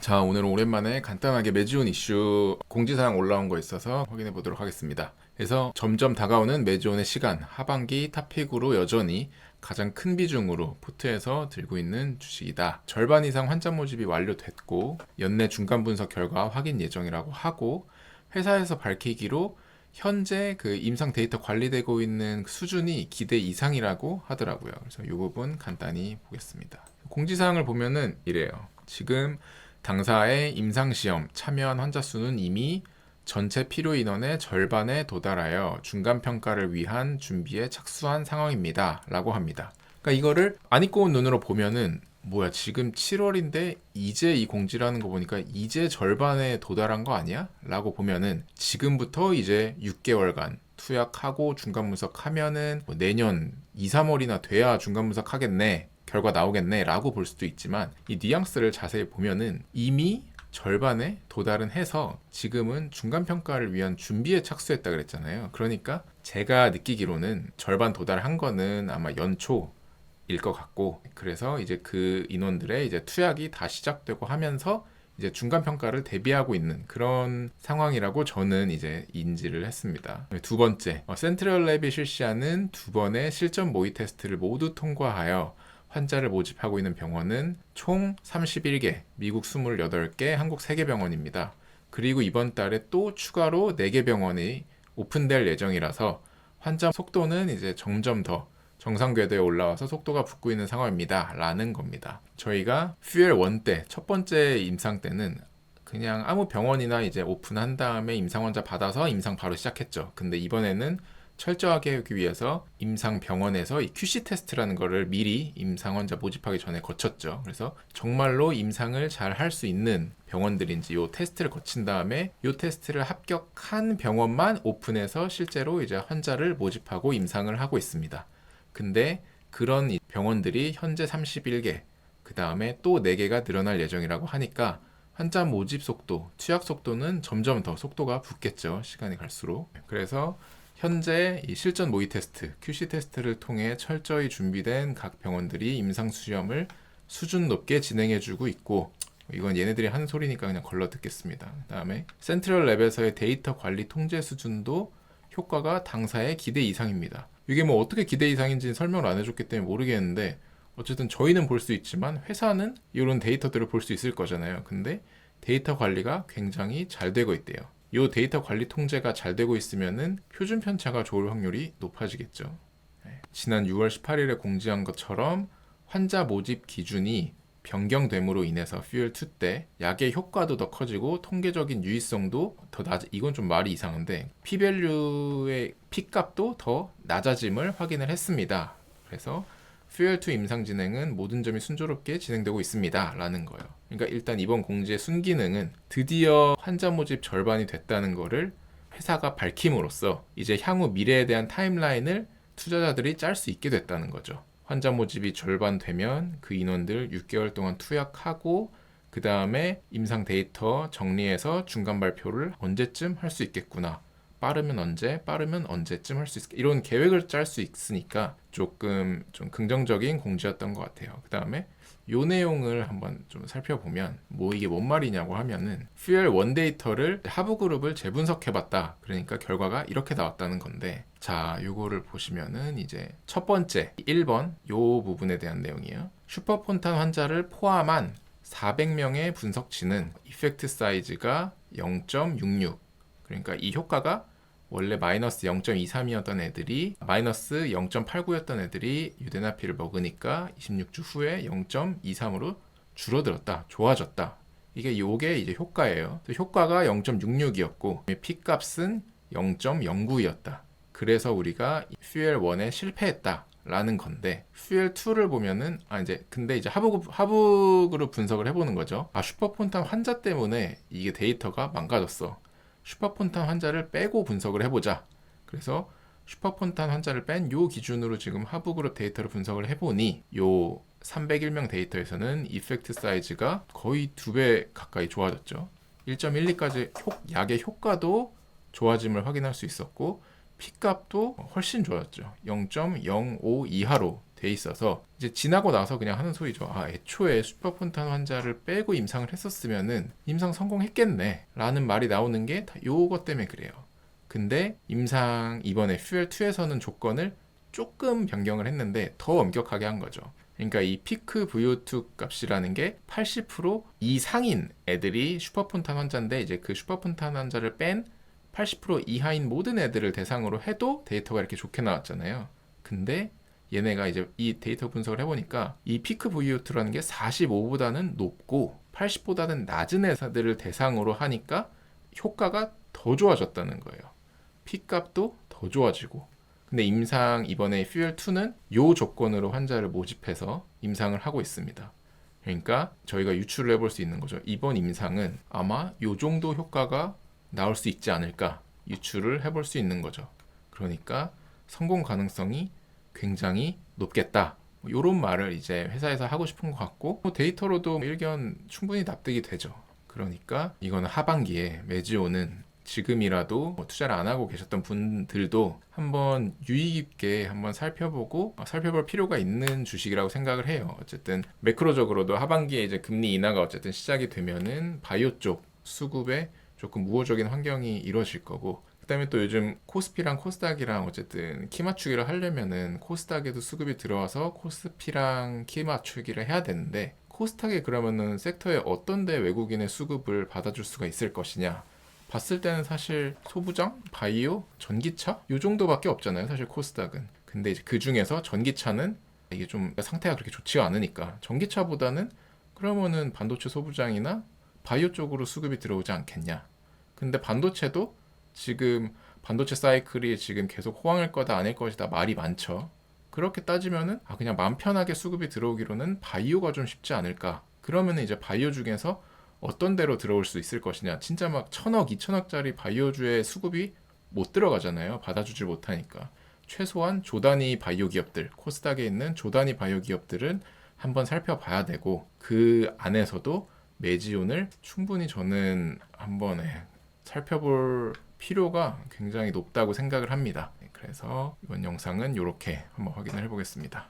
자, 오늘은 오랜만에 간단하게 매지온 이슈 공지사항 올라온 거 있어서 확인해 보도록 하겠습니다. 그래서 점점 다가오는 매지온의 시간, 하반기 탑픽으로 여전히 가장 큰 비중으로 포트에서 들고 있는 주식이다. 절반 이상 환자 모집이 완료됐고 연내 중간 분석 결과 확인 예정이라고 하고, 회사에서 밝히기로 현재 그 임상 데이터 관리되고 있는 수준이 기대 이상이라고 하더라고요. 그래서 이 부분 간단히 보겠습니다. 공지사항을 보면은 이래요. 지금 당사의 임상시험 참여한 환자 수는 이미 전체 필요 인원의 절반에 도달하여 중간평가를 위한 준비에 착수한 상황입니다. 라고 합니다. 그러니까 이거를 안 입고 온 눈으로 보면은 뭐야, 지금 7월인데 이제 이 공지라는 거 보니까 이제 절반에 도달한 거 아니야? 라고 보면은 지금부터 이제 6개월간 투약하고 중간 분석하면은 뭐 내년 2, 3월이나 돼야 중간 분석하겠네, 결과 나오겠네 라고 볼 수도 있지만, 이 뉘앙스를 자세히 보면은 이미 절반에 도달은 해서 지금은 중간평가를 위한 준비에 착수했다 그랬잖아요. 그러니까 제가 느끼기로는 절반 도달한 거는 아마 연초 일 것 같고, 그래서 이제 그 인원들의 이제 투약이 다 시작되고 하면서 이제 중간 평가를 대비하고 있는 그런 상황이라고 저는 이제 인지를 했습니다. 두 번째, 센트럴랩이 실시하는 두 번의 실전 모의 테스트를 모두 통과하여 환자를 모집하고 있는 병원은 총 31개, 미국 28개, 한국 3개 병원입니다. 그리고 이번 달에 또 추가로 4개 병원이 오픈될 예정이라서 환자 속도는 이제 점점 더 정상 궤도에 올라와서 속도가 붙고 있는 상황입니다. 라는 겁니다. 저희가 퓨엘 1 때, 첫 번째 임상 때는 그냥 아무 병원이나 이제 오픈한 다음에 임상 환자 받아서 임상 바로 시작했죠. 근데 이번에는 철저하게 하기 위해서 임상 병원에서 이 QC 테스트라는 거를 미리 임상 환자 모집하기 전에 거쳤죠. 그래서 정말로 임상을 잘 할 수 있는 병원들인지 이 테스트를 거친 다음에 이 테스트를 합격한 병원만 오픈해서 실제로 이제 환자를 모집하고 임상을 하고 있습니다. 근데 그런 병원들이 현재 31개, 그 다음에 또 4개가 늘어날 예정이라고 하니까 환자 모집 속도, 투약 속도는 점점 더 속도가 붙겠죠. 시간이 갈수록. 그래서 현재 이 실전 모의 테스트, QC 테스트를 통해 철저히 준비된 각 병원들이 임상 수염을 수준 높게 진행해주고 있고, 이건 얘네들이 하는 소리니까 그냥 걸러 듣겠습니다. 그 다음에 센트럴랩에서의 데이터 관리 통제 수준도 효과가 당사의 기대 이상입니다. 이게 뭐 어떻게 기대 이상인지는 설명을 안 해줬기 때문에 모르겠는데, 어쨌든 저희는 볼 수 있지만 회사는 이런 데이터들을 볼 수 있을 거잖아요. 근데 데이터 관리가 굉장히 잘 되고 있대요. 이 데이터 관리 통제가 잘 되고 있으면은 표준 편차가 좋을 확률이 높아지겠죠. 지난 6월 18일에 공지한 것처럼 환자 모집 기준이 변경됨으로 인해서 퓨엘 2 때 약의 효과도 더 커지고 통계적인 유의성도 더 이건 좀 말이 이상한데 P밸류의 P값도 더 낮아짐을 확인을 했습니다. 그래서 퓨엘 2 임상 진행은 모든 점이 순조롭게 진행되고 있습니다. 라는 거예요. 그러니까 일단 이번 공지의 순기능은 드디어 환자 모집 절반이 됐다는 거를 회사가 밝힘으로써 이제 향후 미래에 대한 타임라인을 투자자들이 짤 수 있게 됐다는 거죠. 환자 모집이 절반 되면 그 인원들 6개월 동안 투약하고 그 다음에 임상 데이터 정리해서 중간 발표를 언제쯤 할 수 있겠구나. 빠르면 언제, 빠르면 언제쯤 할 수 있을까. 이런 계획을 짤 수 있으니까 조금 좀 긍정적인 공지였던 것 같아요. 그 다음에 요 내용을 한번 좀 살펴보면 이게 뭔 말이냐고 하면은 퓨엘 1 데이터를 하부그룹을 재분석해봤다. 그러니까 결과가 이렇게 나왔다는 건데, 자, 요거를 보시면은 이제 첫 번째 1번 요 부분에 대한 내용이에요. 슈퍼폰탄 환자를 포함한 400명의 분석치는 이펙트 사이즈가 0.66, 그러니까 이 효과가 원래 마이너스 0.23이었던 애들이 마이너스 0.89였던 애들이 유데나피를 먹으니까 26주 후에 0.23으로 줄어들었다, 좋아졌다. 요게 이제 효과예요. 효과가 0.66이었고 P값은 0.09였다. 그래서 우리가 퓨엘 1에 실패했다 라는 건데, 퓨엘 2를 보면은 근데 이제 하부그룹 분석을 해보는 거죠. 슈퍼폰탄 환자 때문에 이게 데이터가 망가졌어. 슈퍼폰탄 환자를 빼고 분석을 해보자. 그래서 슈퍼폰탄 환자를 뺀 요 기준으로 지금 하부그룹 데이터를 분석을 해보니 요 301명 데이터에서는 이펙트 사이즈가 거의 2배 가까이 좋아졌죠. 1.12까지 약의 효과도 좋아짐을 확인할 수 있었고 P값도 훨씬 좋아졌죠. 0.05 이하로 돼 있어서 이제 지나고 나서 그냥 하는 소리죠. 아, 애초에 슈퍼폰탄 환자를 빼고 임상을 했었으면은 임상 성공했겠네 라는 말이 나오는 게 다 요것 때문에 그래요. 근데 임상 이번에 퓨엘2에서는 조건을 조금 변경을 했는데 더 엄격하게 한 거죠. 그러니까 이 피크 VO2 값이라는 게 80% 이상인 애들이 슈퍼폰탄 환자인데 이제 그 슈퍼폰탄 환자를 뺀 80% 이하인 모든 애들을 대상으로 해도 데이터가 이렇게 좋게 나왔잖아요. 근데 얘네가 이제 이 데이터 분석을 해보니까 이 피크 VO2라는 게 45보다는 높고 80보다는 낮은 애들을 대상으로 하니까 효과가 더 좋아졌다는 거예요. 피 값도 더 좋아지고. 근데 임상 이번에 퓨엘2는 요 조건으로 환자를 모집해서 임상을 하고 있습니다. 그러니까 저희가 유추를 해볼 수 있는 거죠. 이번 임상은 아마 요 정도 효과가 나올 수 있지 않을까 유추를 해볼 수 있는 거죠. 그러니까 성공 가능성이 굉장히 높겠다. 이런 말을 이제 회사에서 하고 싶은 것 같고 데이터로도 의견 충분히 납득이 되죠. 그러니까 이거는 하반기에 메지오는 지금이라도 투자를 안 하고 계셨던 분들도 한번 유의 깊게 한번 살펴볼 필요가 있는 주식이라고 생각을 해요. 어쨌든 매크로적으로도 하반기에 이제 금리 인하가 어쨌든 시작이 되면은 바이오 쪽 수급에 조금 우호적인 환경이 이루어질 거고 그다음에 또 요즘 코스피랑 코스닥이랑 어쨌든 키 맞추기를 하려면은 코스닥에도 수급이 들어와서 코스피랑 키 맞추기를 해야 되는데 코스닥에 그러면은 섹터에 어떤 데 외국인의 수급을 받아줄 수가 있을 것이냐 봤을 때는 사실 소부장, 바이오, 전기차 요 정도밖에 없잖아요. 사실 코스닥은. 근데 이제 그 중에서 전기차는 이게 좀 상태가 그렇게 좋지가 않으니까 전기차보다는 그러면은 반도체 소부장이나 바이오 쪽으로 수급이 들어오지 않겠냐. 근데 반도체도 지금 반도체 사이클이 지금 계속 호황일 거다 아닐 것이다 말이 많죠. 그렇게 따지면은 그냥 마음 편하게 수급이 들어오기로는 바이오가 좀 쉽지 않을까. 그러면은 이제 바이오 중에서 어떤 데로 들어올 수 있을 것이냐. 진짜 막 1,000억, 2,000억짜리 바이오주의 수급이 못 들어가잖아요. 받아주질 못하니까. 최소한 조단위 바이오 기업들, 코스닥에 있는 조단위 바이오 기업들은 한번 살펴봐야 되고 그 안에서도 메지온을 충분히 저는 한번 살펴볼 필요가 굉장히 높다고 생각을 합니다. 그래서 이번 영상은 이렇게 한번 확인을 해보겠습니다.